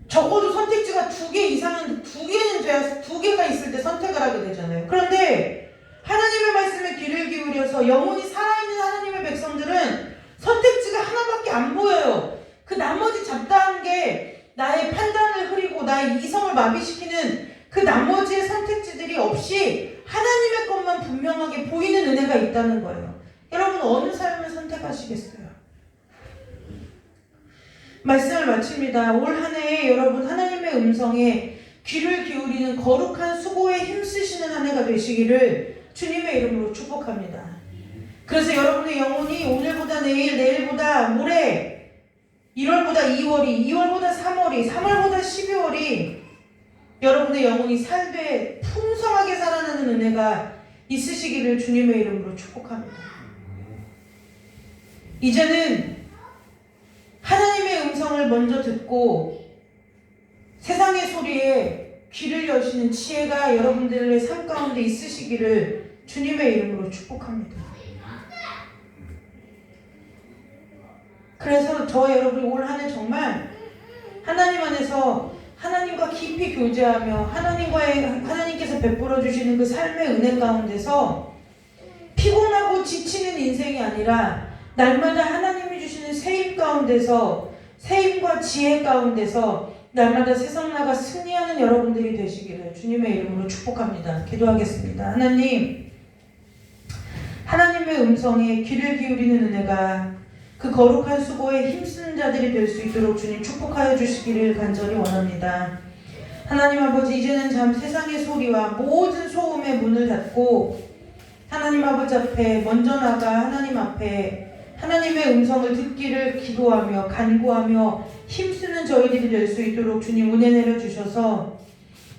적어도 선택지가 2개 이상은 2개는 돼야 2개가 있을 때 선택을 하게 되잖아요. 그런데 하나님의 말씀에 귀를 기울여서 영혼이 살아있는 하나님의 백성들은 선택지가 하나밖에 안 보여요. 그 나머지 잡다한 게 나의 판단을 흐리고 나의 이성을 마비시키는 그 나머지의 선택지들이 없이 하나님의 것만 분명하게 보이는 은혜가 있다는 거예요. 여러분 어느 삶을 선택하시겠어요? 말씀을 마칩니다. 올 한 해에 여러분 하나님의 음성에 귀를 기울이는 거룩한 수고에 힘쓰시는 한 해가 되시기를 주님의 이름으로 축복합니다. 그래서 여러분의 영혼이 오늘보다 내일, 내일보다 모레 1월보다 2월이, 2월보다 3월이, 3월보다 12월이 여러분의 영혼이 살되 풍성하게 살아나는 은혜가 있으시기를 주님의 이름으로 축복합니다. 이제는 하나님의 음성을 먼저 듣고 세상의 소리에 귀를 여시는 지혜가 여러분들의 삶 가운데 있으시기를 주님의 이름으로 축복합니다. 그래서 저와 여러분이 올 한 해 정말 하나님 안에서 하나님과 깊이 교제하며 하나님께서 베풀어 주시는 그 삶의 은혜 가운데서 피곤하고 지치는 인생이 아니라 날마다 하나님이 주시는 세임 가운데서 세임과 지혜 가운데서 날마다 세상 나가 승리하는 여러분들이 되시기를 주님의 이름으로 축복합니다. 기도하겠습니다. 하나님의 음성에 귀를 기울이는 은혜가 그 거룩한 수고에 힘쓰는 자들이 될 수 있도록 주님 축복하여 주시기를 간절히 원합니다. 하나님 아버지 이제는 참 세상의 소리와 모든 소음의 문을 닫고 하나님 아버지 앞에 먼저 나가 하나님 앞에 하나님의 음성을 듣기를 기도하며 간구하며 힘쓰는 저희들이 될 수 있도록 주님 은혜 내려주셔서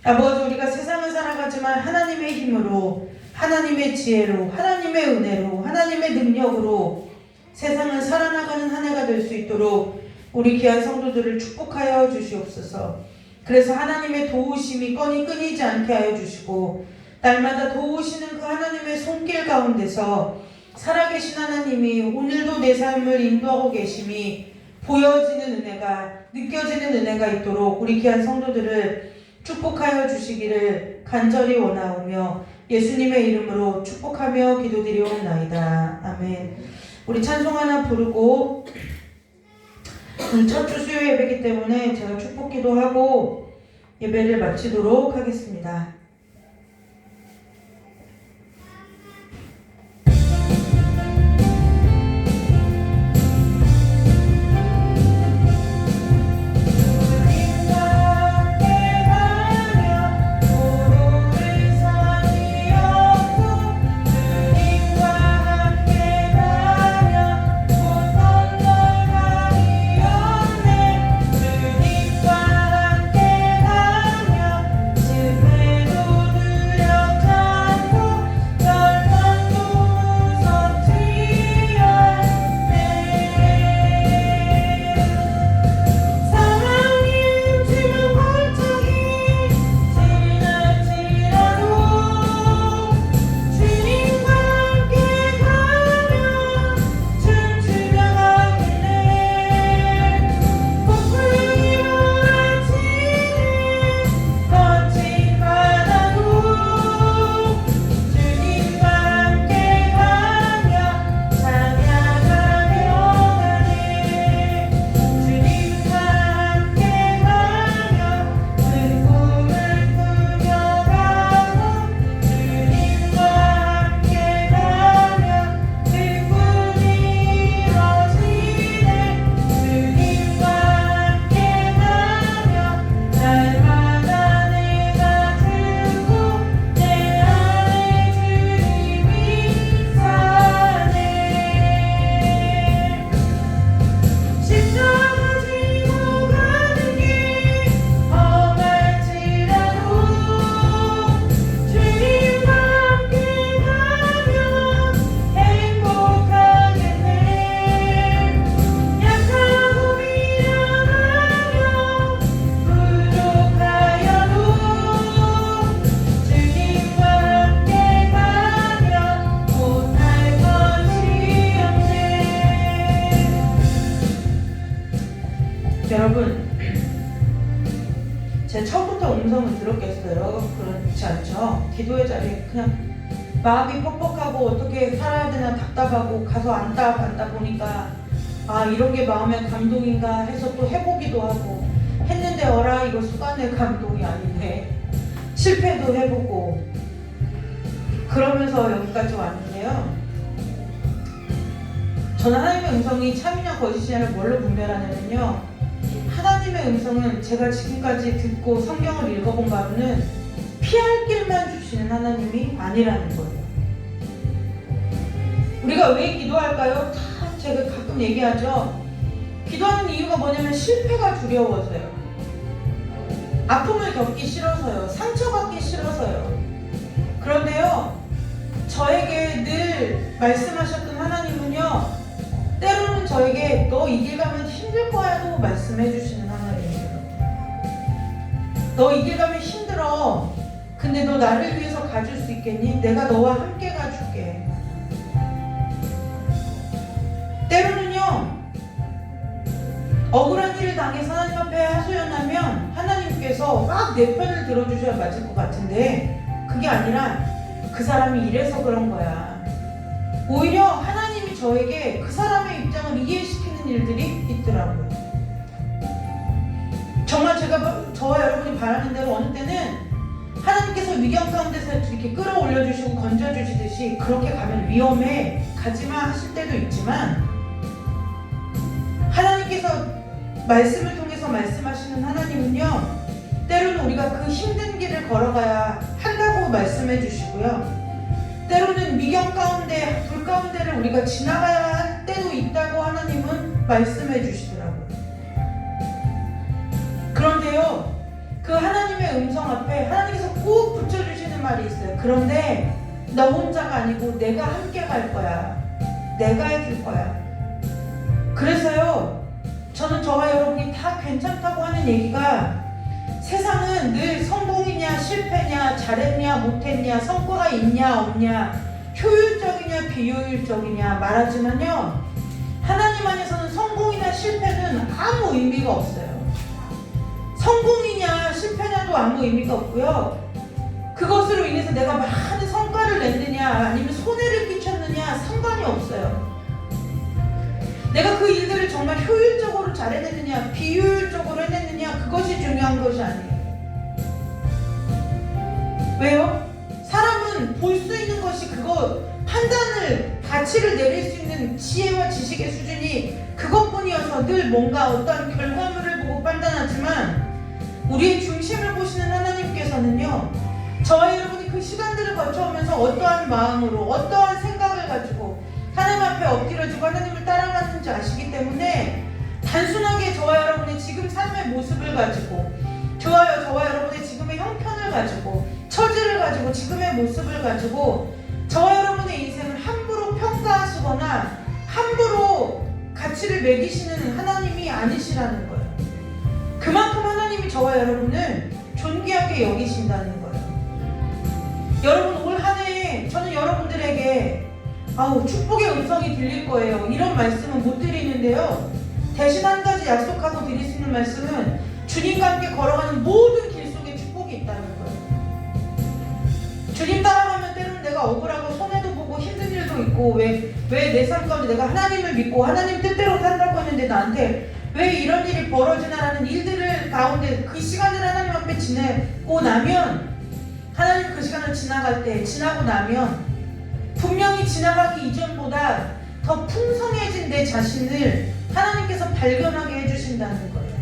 아버지 우리가 세상을 살아가지만 하나님의 힘으로 하나님의 지혜로 하나님의 은혜로 하나님의 능력으로 세상을 살아나가는 한 해가 될 수 있도록 우리 귀한 성도들을 축복하여 주시옵소서. 그래서 하나님의 도우심이 끊이지 않게 하여 주시고 날마다 도우시는 그 하나님의 손길 가운데서 살아계신 하나님이 오늘도 내 삶을 인도하고 계심이 보여지는 은혜가, 느껴지는 은혜가 있도록 우리 귀한 성도들을 축복하여 주시기를 간절히 원하오며 예수님의 이름으로 축복하며 기도드리옵나이다. 아멘. 우리 찬송 하나 부르고 오늘 첫 주 수요 예배이기 때문에 제가 축복 기도하고 예배를 마치도록 하겠습니다. 여러분, 제가 처음부터 음성을 들었겠어요? 그렇지 않죠? 기도의 자리에 그냥 마음이 퍽퍽하고 어떻게 살아야 되나 답답하고 가서 앉다 보니까 아, 이런 게 마음의 감동인가 해서 또 해보기도 하고 했는데 어라, 이거 수간의 감동이 아닌데 실패도 해보고 그러면서 여기까지 왔는데요. 저는 하나님의 음성이 참이냐 거짓이냐를 뭘로 분별하냐면요, 하나님의 음성은 제가 지금까지 듣고 성경을 읽어본 바로는 피할 길만 주시는 하나님이 아니라는 거예요. 우리가 왜 기도할까요? 다 제가 가끔 얘기하죠. 기도하는 이유가 뭐냐면 실패가 두려워서요. 아픔을 겪기 싫어서요. 상처받기 싫어서요. 그런데요, 저에게 늘 말씀하셨던 하나님은요, 때로는 저에게 너 이 길 가면 힘들 거야도 말씀해 주시는 하나님이에요. 너 이 길 가면 힘들어. 근데 너 나를 위해서 가줄 수 있겠니? 내가 너와 함께 가줄게. 때로는요, 억울한 일을 당해서 하나님 앞에 하소연하면 하나님께서 막 내 편을 들어주셔야 맞을 것 같은데 그게 아니라 그 사람이 이래서 그런 거야. 오히려 하나님이 저에게 그 사람의 입장을 이해시키는 일들이 있더라고요. 정말 저와 여러분이 바라는 대로 어느 때는 하나님께서 위경 가운데서 이렇게 끌어올려주시고 건져주시듯이 그렇게 가면 위험해, 가지마 하실 때도 있지만, 하나님께서 말씀을 통해서 말씀하시는 하나님은요, 때로는 우리가 그 힘든 길을 걸어가야 한다고 말씀해 주시고요, 때로는 미경 가운데, 불 가운데를 우리가 지나가야 할 때도 있다고 하나님은 말씀해 주시더라고요. 그런데요, 그 하나님의 음성 앞에 하나님께서 꼭 붙여주시는 말이 있어요. 그런데 너 혼자가 아니고 내가 함께 갈 거야. 내가 해줄 거야. 그래서요, 저는 저와 여러분이 다 괜찮다고 하는 얘기가, 세상은 늘 성공이냐 실패냐 잘했냐 못했냐 성과가 있냐 없냐 효율적이냐 비효율적이냐 말하지만요, 하나님 안에서는 성공이나 실패는 아무 의미가 없어요. 성공이냐 실패냐도 아무 의미가 없고요, 그것으로 인해서 내가 많은 성과를 냈느냐 아니면 손해를 끼쳤느냐 상관이 없어요. 내가 그 일들을 정말 효율적으로 잘 해냈느냐 비효율적으로 해냈느냐 그것이 중요한 것이 아니에요. 왜요? 사람은 볼 수 있는 것이 그거 판단을 가치를 내릴 수 있는 지혜와 지식의 수준이 그것뿐이어서 늘 뭔가 어떤 결과물을 보고 판단하지만, 우리의 중심을 보시는 하나님께서는요, 저와 여러분이 그 시간들을 거쳐오면서 어떠한 마음으로 어떠한 생각을 가지고 하나님 앞에 엎드려지고 하나님을 따라가는지 아시기 때문에, 단순하게 저와 여러분의 지금 삶의 모습을 가지고 저와 여러분의 지금의 형편을 가지고 처지를 가지고 지금의 모습을 가지고 저와 여러분의 인생을 함부로 평가하시거나 함부로 가치를 매기시는 하나님이 아니시라는 거예요. 그만큼 하나님이 저와 여러분을 존귀하게 여기신다는 거예요. 여러분, 올 한 해에 저는 여러분들에게 축복의 음성이 들릴 거예요, 이런 말씀은 못 드리는데요, 대신 한 가지 약속하고 드릴 수 있는 말씀은 주님과 함께 걸어가는 모든 길 속에 축복이 있다는 거예요. 주님 따라가면 때로는 내가 억울하고 손해도 보고 힘든 일도 있고, 왜 내 삶 가운데 내가 하나님을 믿고 하나님 뜻대로 산다고 했는데 나한테 왜 이런 일이 벌어지나라는 일들을 가운데 그 시간을 하나님 앞에 지내고 나면, 하나님 그 시간을 지나고 나면 분명히 지나가기 이전보다 더 풍성해진 내 자신을 하나님께서 발견하게 해주신다는 거예요.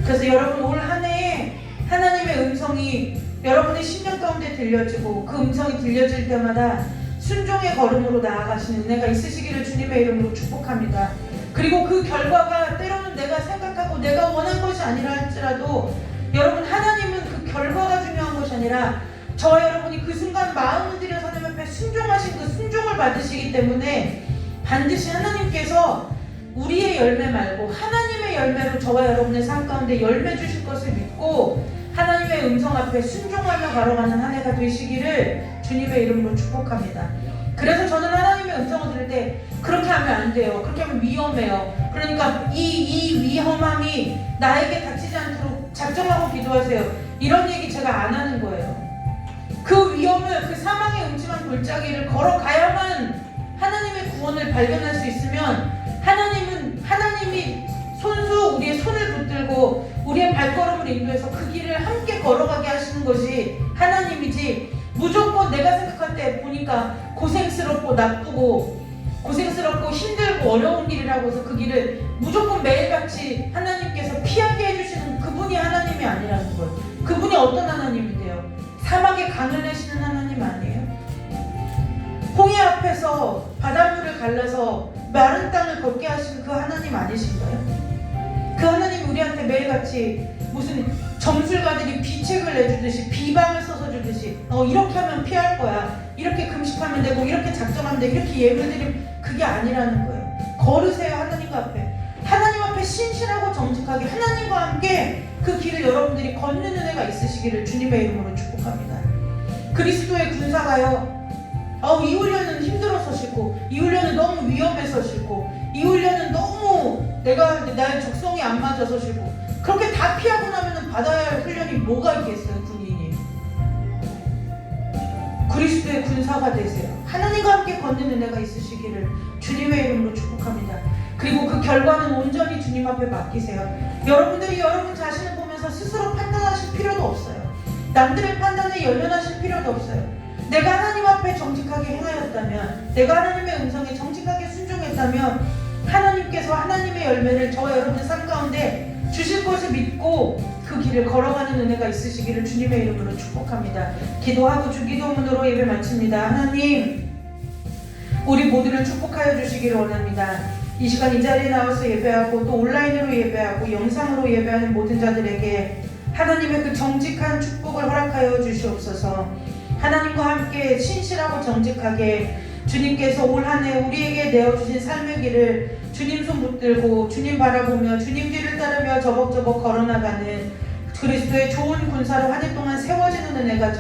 그래서 여러분, 올 한 해에 하나님의 음성이 여러분의 심령 가운데 들려지고, 그 음성이 들려질 때마다 순종의 걸음으로 나아가시는 은혜가 있으시기를 주님의 이름으로 축복합니다. 그리고 그 결과가 때로는 내가 생각하고 내가 원한 것이 아니라 할지라도, 여러분, 하나님은 그 결과가 중요한 것이 아니라 저와 여러분이 그 순간 마음을 들여서 하나님 앞에 순종하신 그 순종을 받으시기 때문에, 반드시 하나님께서 우리의 열매 말고 하나님의 열매로 저와 여러분의 삶 가운데 열매 주실 것을 믿고 하나님의 음성 앞에 순종하며 걸어가는 한 해가 되시기를 주님의 이름으로 축복합니다. 그래서 저는 하나님의 음성을 들을 때 그렇게 하면 안 돼요, 그렇게 하면 위험해요, 그러니까 이 위험함이 나에게 닥치지 않도록 작정하고 기도하세요, 이런 얘기 제가 안 하는 거예요. 그 위험을, 그 사망의 음침한 골짜기를 걸어가야만 하나님의 구원을 발견할 수 있으면, 하나님이 손수 우리의 손을 붙들고 우리의 발걸음을 인도해서 그 길을 함께 걸어가게 하시는 것이 하나님이지, 무조건 내가 생각할 때 보니까 고생스럽고 나쁘고 고생스럽고 힘들고 어려운 길이라고 해서 그 길을 무조건 매일같이 하나님께서 피하게 해주시는 그분이 하나님이 아니라는 거예요. 그분이 어떤 하나님인데요? 사막에 강을 내시는 하나님 아니에요? 홍해 앞에서 바닷물을 갈라서 마른 땅을 걷게 하시는 그 하나님 아니신가요? 그 하나님 우리한테 매일같이 무슨 점술가들이 비책을 내주듯이 비방을 써서 주듯이 이렇게 하면 피할 거야, 이렇게 금식하면 되고 이렇게 작정하면 돼, 이렇게 예물 드리면, 그게 아니라는 거예요. 걸으세요, 하나님 앞에 신실하고 정직하게 하나님과 함께 그 길을 여러분들이 걷는 은혜가 있으시기를 주님의 이름으로 축복합니다. 그리스도의 군사가요, 이 훈련은 힘들어서 싫고, 이 훈련은 너무 위험해서 싫고, 이 훈련은 너무 나의 적성이 안 맞아서 싫고, 그렇게 다 피하고 나면 받아야 할 훈련이 뭐가 있겠어요, 군인이. 그리스도의 군사가 되세요. 하나님과 함께 걷는 은혜가 있으시기를 주님의 이름으로 축복합니다. 그리고 그 결과는 온전히 주님 앞에 맡기세요. 여러분들이 여러분 자신을 보면서 스스로 판단하실 필요도 없어요. 남들의 판단에 연연하실 필요도 없어요. 내가 하나님 앞에 정직하게 행하였다면, 내가 하나님의 음성에 정직하게 순종했다면 하나님께서 하나님의 열매를 저와 여러분의 삶 가운데 주실 것을 믿고 그 길을 걸어가는 은혜가 있으시기를 주님의 이름으로 축복합니다. 기도하고 주기도문으로 예배 마칩니다. 하나님, 우리 모두를 축복하여 주시기를 원합니다. 이 시간 이 자리에 나와서 예배하고 또 온라인으로 예배하고 영상으로 예배하는 모든 자들에게 하나님의 그 정직한 축복을 허락하여 주시옵소서. 하나님과 함께 신실하고 정직하게 주님께서 올 한 해 우리에게 내어주신 삶의 길을 주님 손 붙들고 주님 바라보며 주님 뒤를 따르며 저벅저벅 걸어나가는 그리스도의 좋은 군사로 한 해 동안 세워지는 은혜가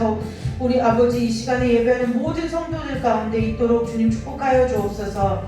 우리 아버지 이 시간에 예배하는 모든 성도들 가운데 있도록 주님 축복하여 주옵소서.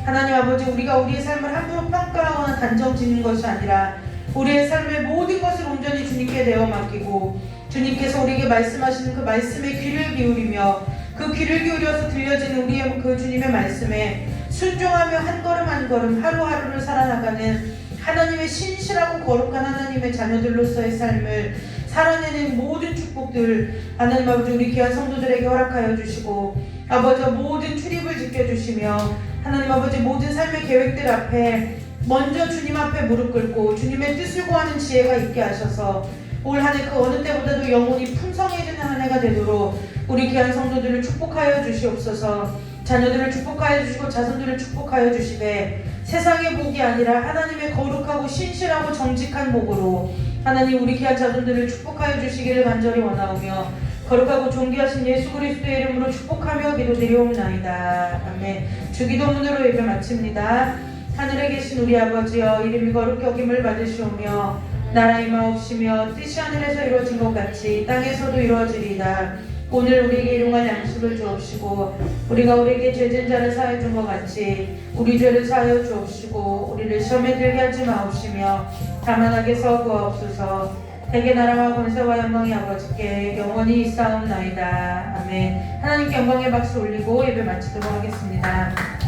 하나님 아버지, 우리가 우리의 삶을 함부로 평가하거나 단정 짓는 것이 아니라 우리의 삶의 모든 것을 온전히 주님께 내어 맡기고 주님께서 우리에게 말씀하시는 그 말씀에 귀를 기울이며 그 귀를 기울여서 들려지는 우리의 그 주님의 말씀에 순종하며 한 걸음 한 걸음 하루하루를 살아나가는 하나님의 신실하고 거룩한 하나님의 자녀들로서의 삶을 살아내는 모든 축복들 하나님 아버지 우리 귀한 성도들에게 허락하여 주시고 아버지 모든 출입을 지켜주시며 하나님 아버지 모든 삶의 계획들 앞에 먼저 주님 앞에 무릎 꿇고 주님의 뜻을 구하는 지혜가 있게 하셔서 올 한 해 그 어느 때보다도 영혼이 풍성해지는 한 해가 되도록 우리 귀한 성도들을 축복하여 주시옵소서. 자녀들을 축복하여 주시고 자손들을 축복하여 주시되 세상의 복이 아니라 하나님의 거룩하고 신실하고 정직한 복으로 하나님 우리 귀한 자손들을 축복하여 주시기를 간절히 원하오며 거룩하고 존귀하신 예수 그리스도의 이름으로 축복하며 기도드리옵나이다. 아멘. 주기도문으로 예배 마칩니다. 하늘에 계신 우리 아버지여, 이름이 거룩히 여김을 받으시오며 나라 임하옵시며 뜻이 하늘에서 이루어진 것 같이 땅에서도 이루어지리이다. 오늘 우리에게 일용할 양식을 주옵시고 우리가 우리에게 죄진 자를 사하여 준 것 같이 우리 죄를 사하여 주옵시고 우리를 시험에 들게 하지 마옵시며 다만 악에서 구하옵소서. 대개 나라와 권세와 영광이 아버지께 영원히 있사옵나이다. 아멘. 하나님께 영광의 박수 올리고 예배 마치도록 하겠습니다.